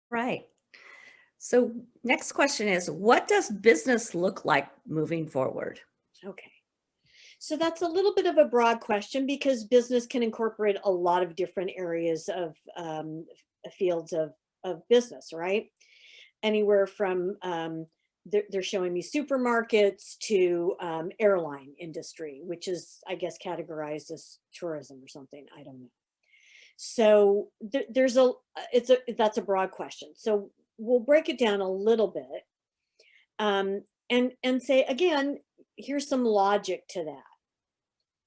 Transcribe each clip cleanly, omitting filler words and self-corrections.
Right. So next question is, what does business look like moving forward? Okay. So that's a little bit of a broad question because business can incorporate a lot of different areas of fields of business, right? Anywhere from they're showing me supermarkets to airline industry, which is, I guess, categorized as tourism or something. I don't know. So there's a it's a that's a broad question. So we'll break it down a little bit and say again, here's some logic to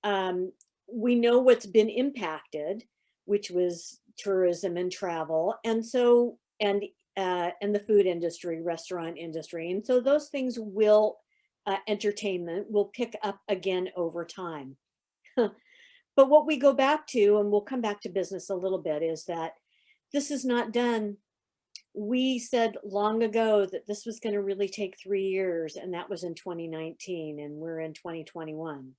that. We know what's been impacted, which was tourism and travel, and so and the food industry, restaurant industry, and so those things will entertainment will pick up again over time. But what we go back to, and we'll come back to business a little bit, is that this is not done. We said long ago that this was going to really take 3 years, and that was in 2019, and we're in 2021.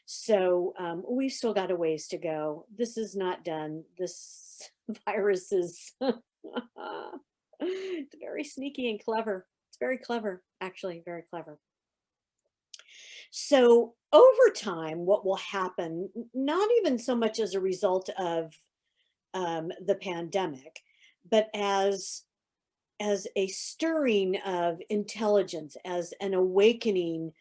So we've still got a ways to go. This is not done. This virus is it's very sneaky and clever. It's very clever, actually, very clever. So over time, what will happen, not even so much as a result of the pandemic, but as a stirring of intelligence, as an awakening,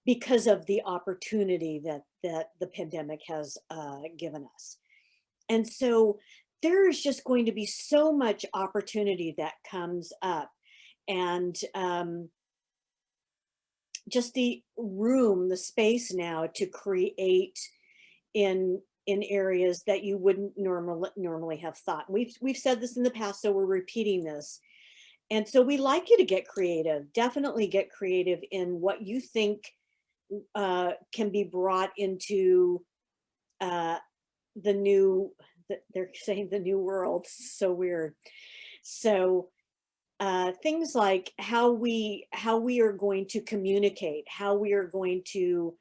because of the opportunity that the pandemic has given us. And so there is just going to be so much opportunity that comes up, and just the room, the space now to create in areas that you wouldn't normally have thought. We've said this in the past, so we're repeating this. And so we like you to get creative. Definitely get creative in what you think can be brought into uh, the new. They're saying the new world. So weird. So things like how we are going to communicate, how we are going to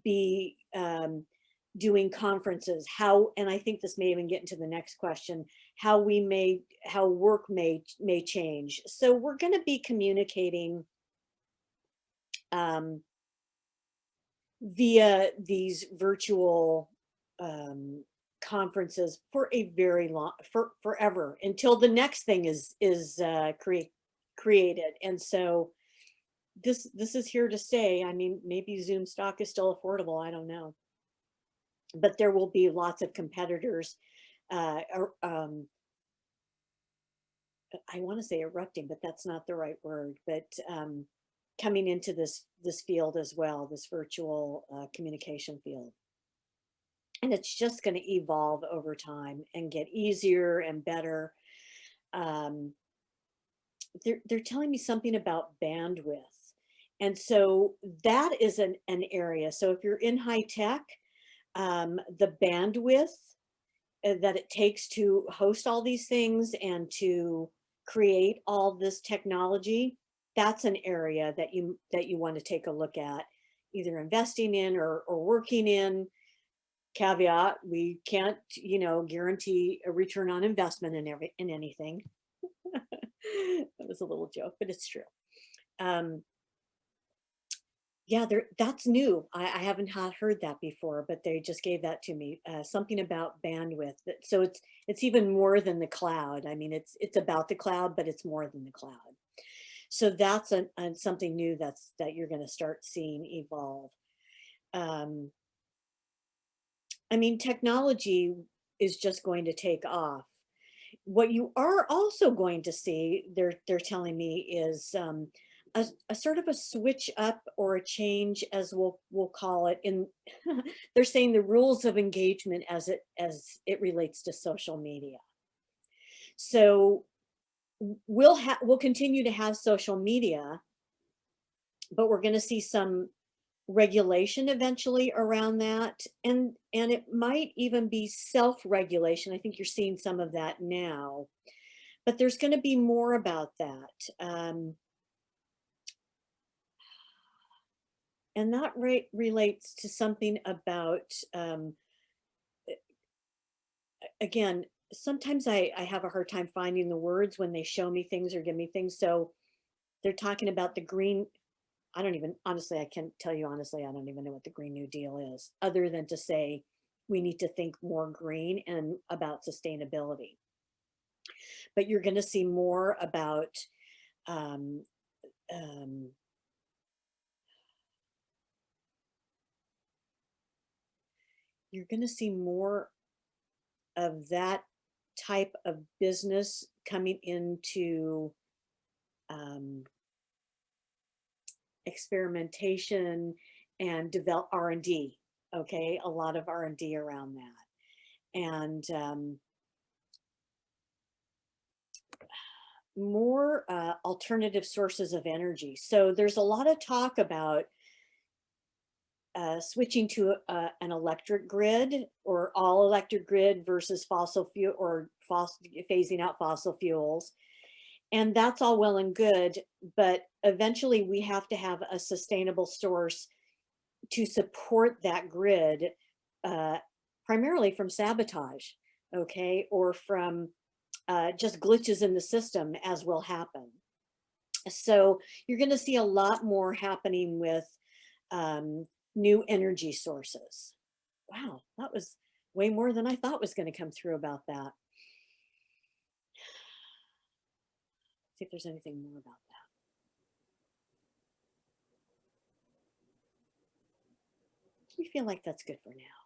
be doing conferences, how, and I think this may even get into the next question, how work may change. So we're going to be communicating um, via these virtual um, conferences for a very long, for forever, until the next thing is created. And so this is here to stay. I mean, maybe Zoom stock is still affordable. I don't know, but there will be lots of competitors. I want to say erupting, but that's not the right word. But coming into this field as well, this virtual communication field, and it's just going to evolve over time and get easier and better. Um, they're telling me something about bandwidth, and so that is an area. So if you're in high tech, the bandwidth that it takes to host all these things and to create all this technology, that's an area that you want to take a look at, either investing in or working in. Caveat, we can't, guarantee a return on investment in anything. That was a little joke, but it's true. Um, yeah, that's new. I haven't heard that before, but they just gave that to me. Something about bandwidth. So it's even more than the cloud. I mean, it's about the cloud, but it's more than the cloud. So that's something new that you're going to start seeing evolve. Um, I mean, technology is just going to take off. What you are also going to see, they're telling me, is a sort of a switch up or a change, as we'll call it. In they're saying the rules of engagement as it relates to social media. So we'll continue to have social media, but we're going to see some regulation eventually around that, and it might even be self-regulation. I think you're seeing some of that now, but there's going to be more about that. And that relates to something about, again, sometimes I have a hard time finding the words when they show me things or give me things. So they're talking about the green. I don't even, honestly, I can't tell you honestly, I don't even know what the Green New Deal is, other than to say we need to think more green and about sustainability. But you're going to see more about um, um, you're going to see more of that type of business coming into um, experimentation and develop R&D. Okay, a lot of R&D around that, and more alternative sources of energy. So there's a lot of talk about switching to an electric grid or all electric grid versus fossil fuel or phasing out fossil fuels. And that's all well and good, but eventually we have to have a sustainable source to support that grid, uh, primarily from sabotage, okay, or from just glitches in the system, as will happen. So you're going to see a lot more happening with um, new energy sources. Wow, that was way more than I thought was going to come through about that. See if there's anything more about that. We feel like that's good for now.